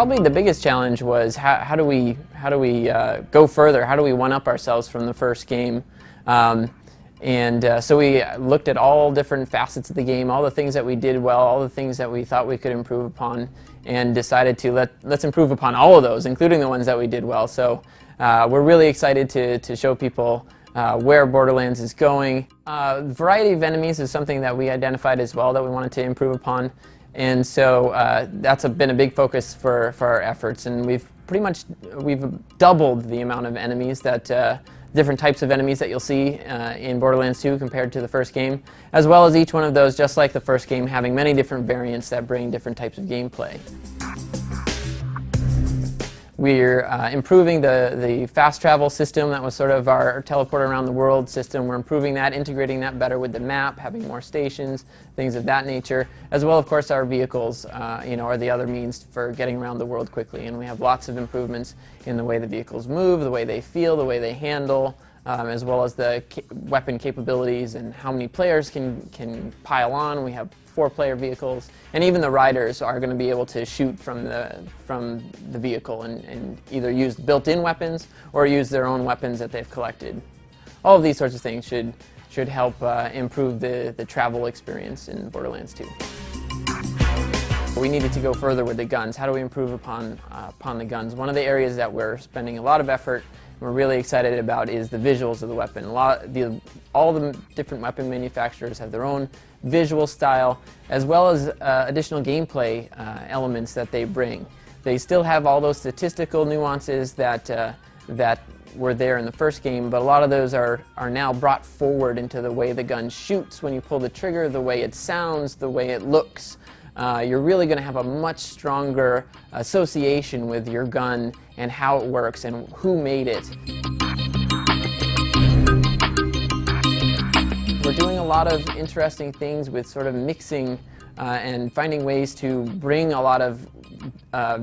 Probably the biggest challenge was how do we go further? How do we one-up ourselves from the first game? So we looked at all different facets of the game, all the things that we did well, all the things that we thought we could improve upon, and decided to let's improve upon all of those, including the ones that we did well. So we're really excited to show people where Borderlands is going. Variety of enemies is something that we identified as well that we wanted to improve upon, and so that's been a big focus for our efforts. And we've doubled the amount of enemies that different types of enemies that you'll see in Borderlands 2 compared to the first game, as well as each one of those, just like the first game, having many different variants that bring different types of gameplay. We're improving the fast travel system. That was sort of our teleport around the world system. We're improving that, integrating that better with the map, having more stations, things of that nature, as well, of course, our vehicles are the other means for getting around the world quickly. And we have lots of improvements in the way the vehicles move, the way they feel, the way they handle, as well as the weapon capabilities and how many players can pile on. We have 4-player vehicles, and even the riders are going to be able to shoot from the vehicle and either use built-in weapons or use their own weapons that they've collected. All of these sorts of things should help improve the travel experience in Borderlands 2. We needed to go further with the guns. How do we improve upon the guns? One of the areas that we're spending a lot of effort and we're really excited about is the visuals of the weapon. All the different weapon manufacturers have their own visual style, as well as additional gameplay elements that they bring. They still have all those statistical nuances that were there in the first game, but a lot of those are now brought forward into the way the gun shoots when you pull the trigger, the way it sounds, the way it looks. You're really going to have a much stronger association with your gun and how it works and who made it. We're doing a lot of interesting things with sort of mixing and finding ways to bring a lot of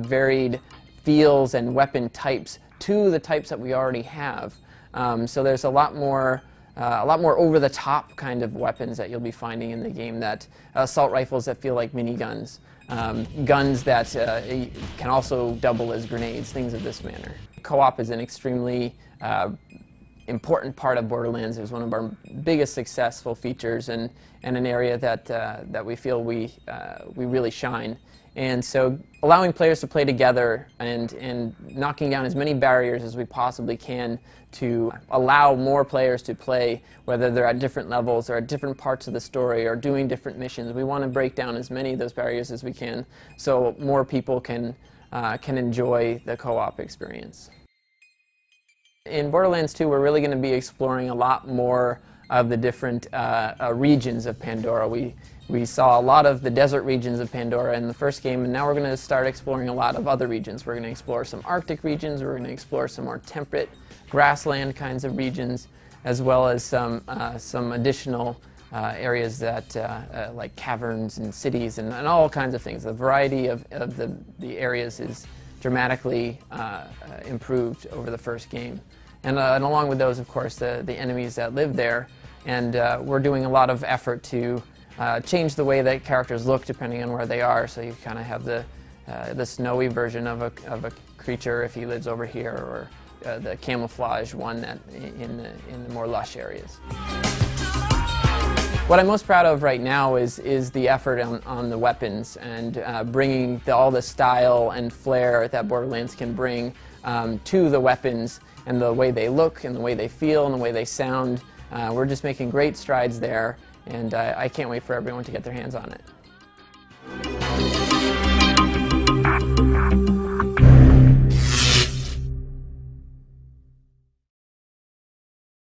varied feels and weapon types to the types that we already have. So there's a lot more over-the-top kind of weapons that you'll be finding in the game, that assault rifles that feel like miniguns, guns that can also double as grenades, things of this manner. Co-op is an extremely important part of Borderlands. It was one of our biggest successful features and an area that we feel we really shine. And so allowing players to play together and knocking down as many barriers as we possibly can to allow more players to play, whether they're at different levels or at different parts of the story or doing different missions. We want to break down as many of those barriers as we can so more people can enjoy the co-op experience. In Borderlands 2, we're really going to be exploring a lot more of the different regions of Pandora. We saw a lot of the desert regions of Pandora in the first game, and now we're going to start exploring a lot of other regions. We're going to explore some Arctic regions, we're going to explore some more temperate grassland kinds of regions, as well as some additional areas that like caverns and cities and all kinds of things. The variety of the areas is dramatically improved over the first game. And along with those, of course, the enemies that live there. And we're doing a lot of effort to change the way that characters look depending on where they are. So you kind of have the snowy version of a creature if he lives over here, or the camouflage one that in the more lush areas. What I'm most proud of right now is the effort on the weapons and bringing all the style and flair that Borderlands can bring to the weapons, and the way they look and the way they feel and the way they sound. We're just making great strides there, and I can't wait for everyone to get their hands on it.